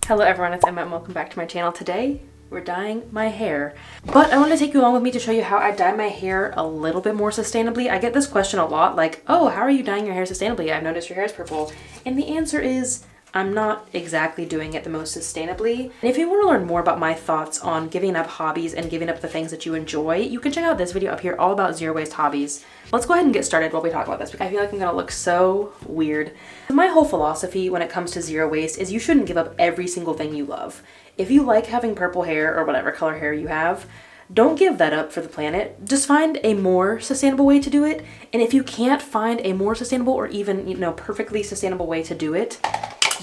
Hello everyone, it's Emma and welcome back to my channel. Today, we're dyeing my hair. But I want to take you along with me to show you how I dye my hair a little bit more sustainably. I get this question a lot, like, oh, how are you dyeing your hair sustainably? I've noticed your hair is purple. And the answer is, I'm not exactly doing it the most sustainably. And if you want to learn more about my thoughts on giving up hobbies and giving up the things that you enjoy, you can check out this video up here all about zero waste hobbies. Let's go ahead and get started while we talk about this because I feel like I'm gonna look so weird. My whole philosophy when it comes to zero waste is you shouldn't give up every single thing you love. If you like having purple hair or whatever color hair you have, don't give that up for the planet. Just find a more sustainable way to do it. And if you can't find a more sustainable or even, perfectly sustainable way to do it,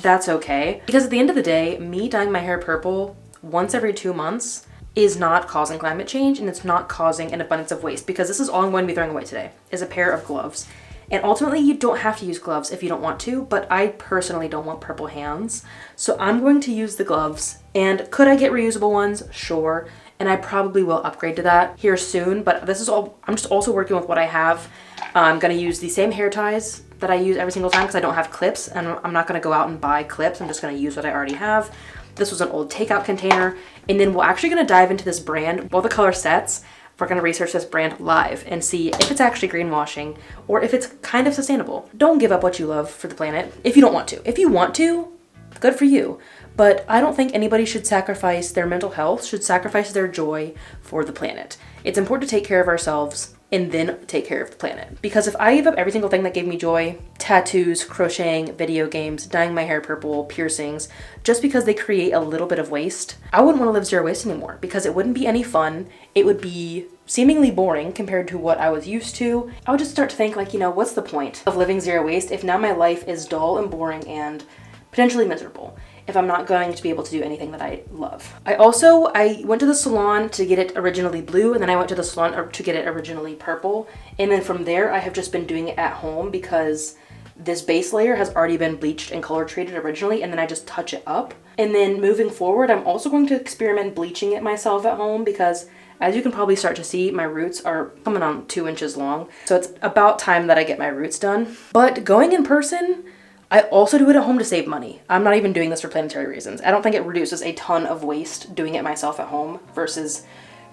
that's okay. Because at the end of the day, me dyeing my hair purple once every 2 months is not causing climate change and it's not causing an abundance of waste, because this is all I'm going to be throwing away today is a pair of gloves. And ultimately you don't have to use gloves if you don't want to, but I personally don't want purple hands. So I'm going to use the gloves. And could I get reusable ones? Sure. And I probably will upgrade to that here soon, but this is all, I'm just also working with what I have. I'm gonna use the same hair ties that I use every single time because I don't have clips, and I'm not gonna go out and buy clips. I'm just gonna use what I already have. This was an old takeout container. And then we're actually gonna dive into this brand. While the color sets, we're gonna research this brand live and see if it's actually greenwashing or if it's kind of sustainable. Don't give up what you love for the planet if you don't want to. If you want to, good for you. But I don't think anybody should sacrifice their mental health, should sacrifice their joy for the planet. It's important to take care of ourselves and then take care of the planet. Because if I give up every single thing that gave me joy, tattoos, crocheting, video games, dyeing my hair purple, piercings, just because they create a little bit of waste, I wouldn't want to live zero waste anymore because it wouldn't be any fun. It would be seemingly boring compared to what I was used to. I would just start to think like, what's the point of living zero waste if now my life is dull and boring and potentially miserable if I'm not going to be able to do anything that I love. I went to the salon to get it originally blue, and then I went to the salon to get it originally purple. And then from there, I have just been doing it at home because this base layer has already been bleached and color treated originally, and then I just touch it up. And then moving forward, I'm also going to experiment bleaching it myself at home because as you can probably start to see, my roots are coming on 2 inches long. So it's about time that I get my roots done. But going in person, I also do it at home to save money. I'm not even doing this for planetary reasons. I don't think it reduces a ton of waste doing it myself at home versus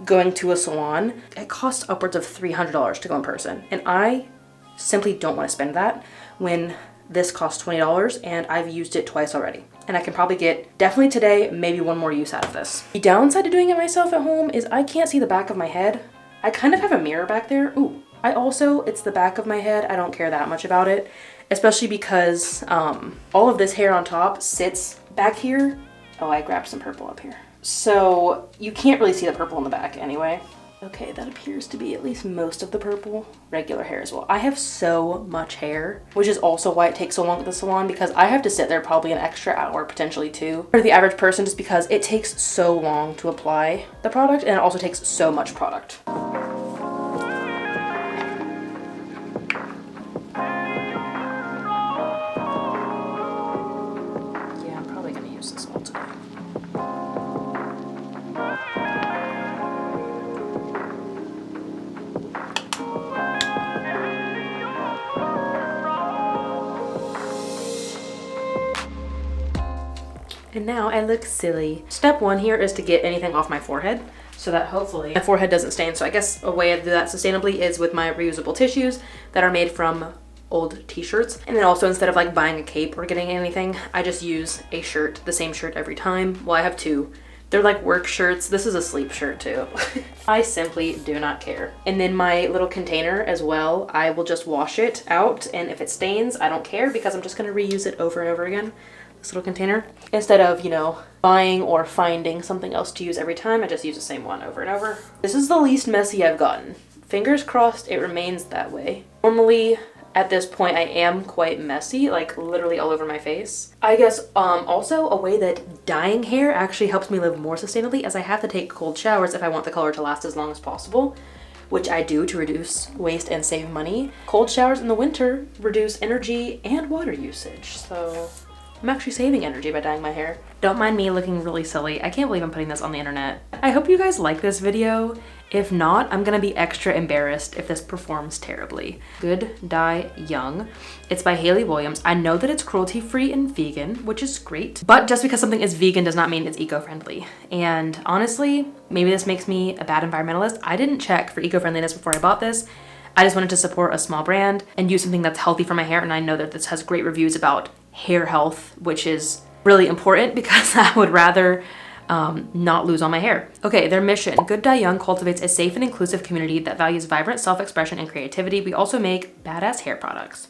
going to a salon. It costs upwards of $300 to go in person. And I simply don't want to spend that when this costs $20 and I've used it twice already. And I can probably get, definitely today, maybe one more use out of this. The downside to doing it myself at home is I can't see the back of my head. I kind of have a mirror back there. Ooh. It's the back of my head. I don't care that much about it, especially because all of this hair on top sits back here. Oh, I grabbed some purple up here. So you can't really see the purple in the back anyway. Okay, that appears to be at least most of the purple. Regular hair as well. I have so much hair, which is also why it takes so long at the salon because I have to sit there probably an extra hour, potentially 2, for the average person, just because it takes so long to apply the product and it also takes so much product. And now I look silly. Step 1 here is to get anything off my forehead so that hopefully my forehead doesn't stain. So I guess a way to do that sustainably is with my reusable tissues that are made from old t-shirts. And then also instead of like buying a cape or getting anything, I just use a shirt, the same shirt every time. Well, I have 2. They're like work shirts. This is a sleep shirt too. I simply do not care. And then my little container as well, I will just wash it out. And if it stains, I don't care because I'm just gonna reuse it over and over again. This little container. Instead of, buying or finding something else to use every time, I just use the same one over and over. This is the least messy I've gotten. Fingers crossed it remains that way. Normally, at this point, I am quite messy, like literally all over my face. I guess also a way that dyeing hair actually helps me live more sustainably as I have to take cold showers if I want the color to last as long as possible, which I do to reduce waste and save money. Cold showers in the winter reduce energy and water usage, so I'm actually saving energy by dyeing my hair. Don't mind me looking really silly. I can't believe I'm putting this on the internet. I hope you guys like this video. If not, I'm gonna be extra embarrassed if this performs terribly. Good Dye Young. It's by Hayley Williams. I know that it's cruelty-free and vegan, which is great, but just because something is vegan does not mean it's eco-friendly. And honestly, maybe this makes me a bad environmentalist. I didn't check for eco-friendliness before I bought this. I just wanted to support a small brand and use something that's healthy for my hair, and I know that this has great reviews about hair health, which is really important because I would rather not lose all my hair. Okay, their mission. Good Dye Young cultivates a safe and inclusive community that values vibrant self-expression and creativity. We also make badass hair products.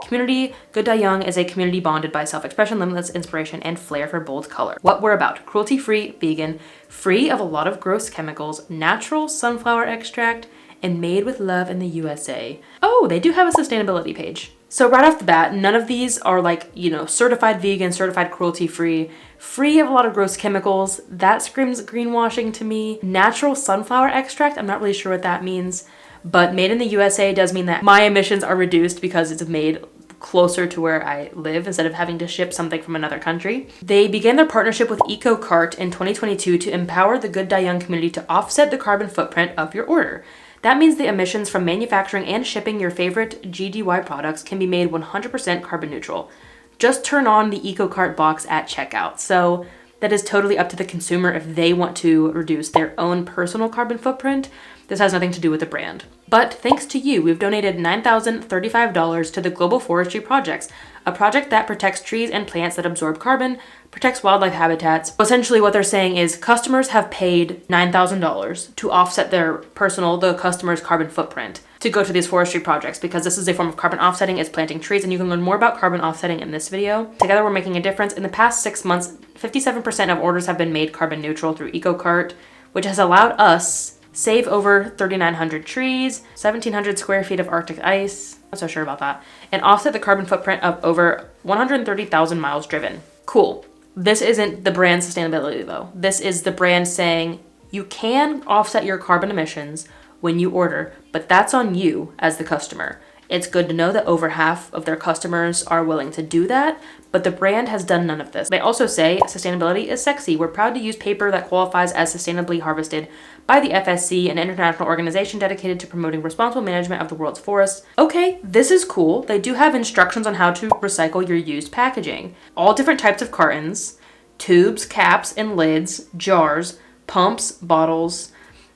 Community. Good Dye Young is a community bonded by self-expression, limitless inspiration, and flair for bold color. What we're about. Cruelty-free, vegan, free of a lot of gross chemicals, natural sunflower extract, and made with love in the USA. Oh, they do have a sustainability page. So right off the bat, none of these are like, you know, certified vegan, certified cruelty-free, free of a lot of gross chemicals. That screams greenwashing to me. Natural sunflower extract, I'm not really sure what that means, but made in the USA does mean that my emissions are reduced because it's made closer to where I live instead of having to ship something from another country. They began their partnership with EcoCart in 2022 to empower the Good Dye Young community to offset the carbon footprint of your order. That means the emissions from manufacturing and shipping your favorite GDY products can be made 100% carbon neutral. Just turn on the EcoCart box at checkout. So that is totally up to the consumer if they want to reduce their own personal carbon footprint. This has nothing to do with the brand. But thanks to you, we've donated $9,035 to the Global Forestry Projects, a project that protects trees and plants that absorb carbon, protects wildlife habitats. Essentially what they're saying is customers have paid $9,000 to offset the customer's carbon footprint to go to these forestry projects because this is a form of carbon offsetting. It's planting trees, and you can learn more about carbon offsetting in this video. Together we're making a difference. In the past 6 months, 57% of orders have been made carbon neutral through EcoCart, which has allowed us save over 3,900 trees, 1,700 square feet of Arctic ice, not so sure about that, and offset the carbon footprint of over 130,000 miles driven. Cool. This isn't the brand sustainability though. This is the brand saying you can offset your carbon emissions when you order, but that's on you as the customer. It's good to know that over half of their customers are willing to do that, but the brand has done none of this. They also say sustainability is sexy. We're proud to use paper that qualifies as sustainably harvested by the FSC, an international organization dedicated to promoting responsible management of the world's forests. Okay, this is cool. They do have instructions on how to recycle your used packaging. All different types of cartons, tubes, caps, and lids, jars, pumps, bottles,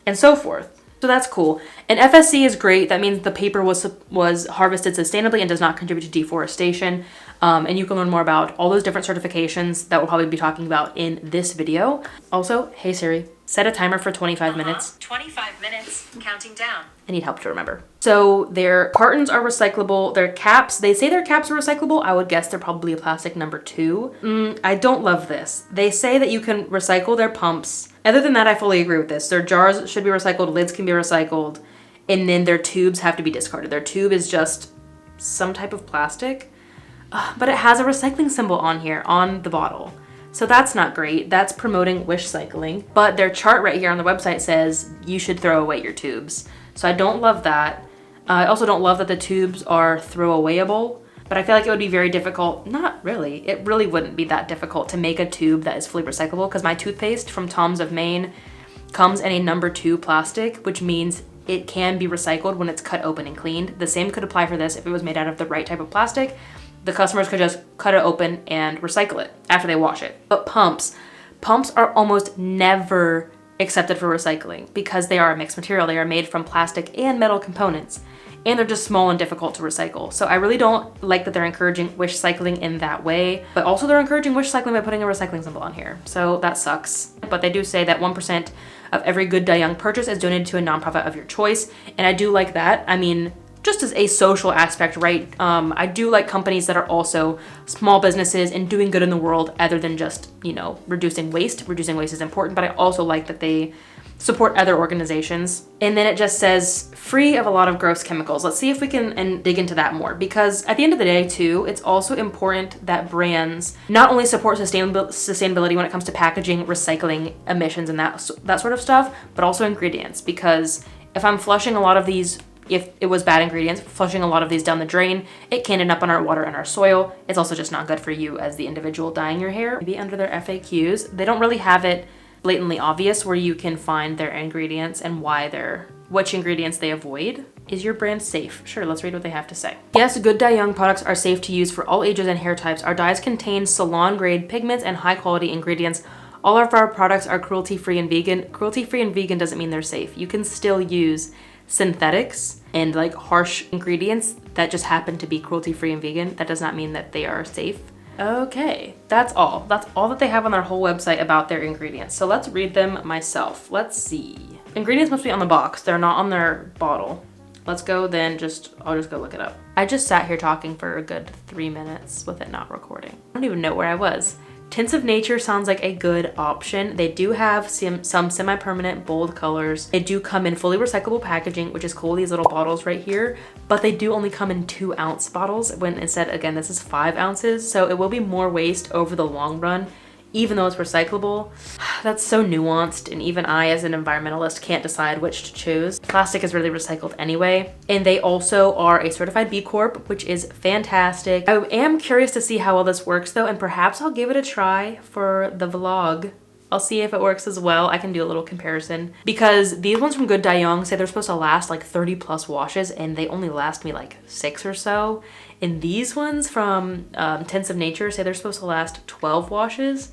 and so forth. So that's cool. And FSC is great. That means the paper was harvested sustainably and does not contribute to deforestation. And you can learn more about all those different certifications that we'll probably be talking about in this video. Also, hey Siri, set a timer for 25 minutes. 25 minutes, counting down. I need help to remember. So their cartons are recyclable. Their caps, they say their caps are recyclable. I would guess they're probably a plastic number 2. I don't love this. They say that you can recycle their pumps. Other than that, I fully agree with this. Their jars should be recycled, lids can be recycled, and then their tubes have to be discarded. Their tube is just some type of plastic, but it has a recycling symbol on here on the bottle. So that's not great. That's promoting wish cycling. But their chart right here on the website says you should throw away your tubes. So I don't love that. I also don't love that the tubes are throwawayable, but I feel like it would be very difficult. Not really. It really wouldn't be that difficult to make a tube that is fully recyclable because my toothpaste from Tom's of Maine comes in a number 2 plastic, which means it can be recycled when it's cut open and cleaned. The same could apply for this if it was made out of the right type of plastic. The customers could just cut it open and recycle it after they wash it. But pumps are almost never accepted for recycling because they are a mixed material. They are made from plastic and metal components, and they're just small and difficult to recycle. So I really don't like that they're encouraging wish cycling in that way, but also they're encouraging wish cycling by putting a recycling symbol on here. So that sucks. But they do say that 1% of every Good Dye Young purchase is donated to a nonprofit of your choice. And I do like that. I mean, just as a social aspect, right? I do like companies that are also small businesses and doing good in the world other than just, you know, reducing waste. Reducing waste is important, but I also like that they support other organizations. And then it just says free of a lot of gross chemicals. Let's see if we can dig into that more, because at the end of the day too, it's also important that brands not only support sustainability when it comes to packaging, recycling, emissions, and that sort of stuff, but also ingredients. Because if I'm flushing a lot of these If it was bad ingredients, flushing a lot of these down the drain, it can end up on our water and our soil. It's also just not good for you as the individual dyeing your hair. Maybe under their FAQs, they don't really have it blatantly obvious where you can find their ingredients and which ingredients they avoid. Is your brand safe? Sure, let's read what they have to say. Yes, Good Dye Young products are safe to use for all ages and hair types. Our dyes contain salon-grade pigments and high-quality ingredients. All of our products are cruelty-free and vegan. Cruelty-free and vegan doesn't mean they're safe. You can still use synthetics and like harsh ingredients that just happen to be cruelty-free and vegan. That does not mean that they are safe. Okay, that's all. That's all that they have on their whole website about their ingredients. So let's read them myself. Let's see. Ingredients must be on the box. They're not on their bottle. Let's go then I'll just go look it up. I just sat here talking for a good 3 minutes with it not recording. I don't even know where I was. Tints of Nature sounds like a good option. They do have some semi-permanent bold colors. They do come in fully recyclable packaging, which is cool, these little bottles right here, but they do only come in 2-ounce bottles when instead, again, this is 5 ounces. So it will be more waste over the long run, even though it's recyclable. That's so nuanced, and even I as an environmentalist can't decide which to choose. Plastic is really recycled anyway, and they also are a certified B Corp, which is fantastic. I am curious to see how well this works though, and perhaps I'll give it a try for the vlog. I'll see if it works as well. I can do a little comparison because these ones from Good Dye Young say they're supposed to last like 30+ washes, and they only last me like 6 or so. And these ones from Tints of Nature say they're supposed to last 12 washes.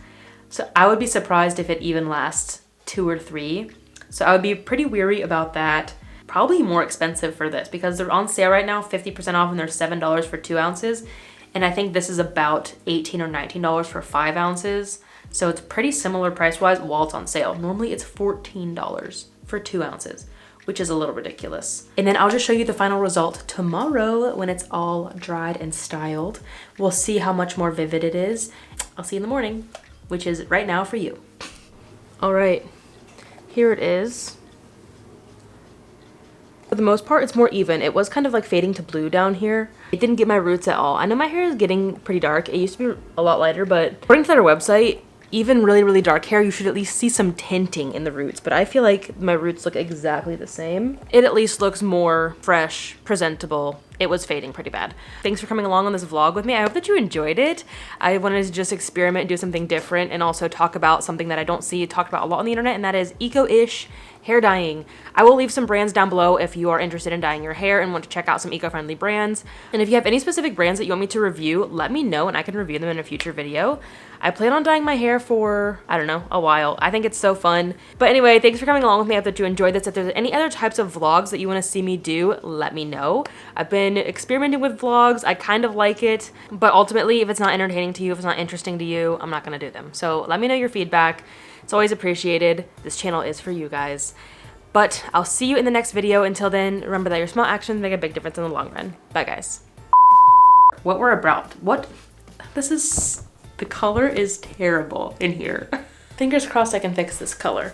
So I would be surprised if it even lasts 2 or 3. So I would be pretty weary about that. Probably more expensive for this because they're on sale right now, 50% off, and they're $7 for 2 ounces. And I think this is about $18 or $19 for 5 ounces. So it's pretty similar price-wise while it's on sale. Normally it's $14 for 2 ounces, which is a little ridiculous. And then I'll just show you the final result tomorrow when it's all dried and styled. We'll see how much more vivid it is. I'll see you in the morning, which is right now for you. All right, here it is. For the most part, it's more even. It was kind of like fading to blue down here. It didn't get my roots at all. I know my hair is getting pretty dark. It used to be a lot lighter, but according to their website, even really, really dark hair, you should at least see some tinting in the roots, but I feel like my roots look exactly the same. It at least looks more fresh, presentable. It was fading pretty bad. Thanks for coming along on this vlog with me. I hope that you enjoyed it. I wanted to just experiment and do something different and also talk about something that I don't see talked about a lot on the internet, and that is eco-ish hair dyeing. I will leave some brands down below if you are interested in dyeing your hair and want to check out some eco-friendly brands. And if you have any specific brands that you want me to review, let me know and I can review them in a future video. I plan on dyeing my hair for, I don't know, a while. I think it's so fun. But anyway, thanks for coming along with me. I hope that you enjoyed this. If there's any other types of vlogs that you want to see me do, let me know. I've been experimenting with vlogs. I kind of like it, but ultimately, if it's not entertaining to you, if it's not interesting to you, I'm not going to do them. So let me know your feedback. It's always appreciated. This channel is for you guys. But I'll see you in the next video. Until then, remember that your small actions make a big difference in the long run. Bye, guys. What we're about. What? This is... The color is terrible in here. Fingers crossed I can fix this color.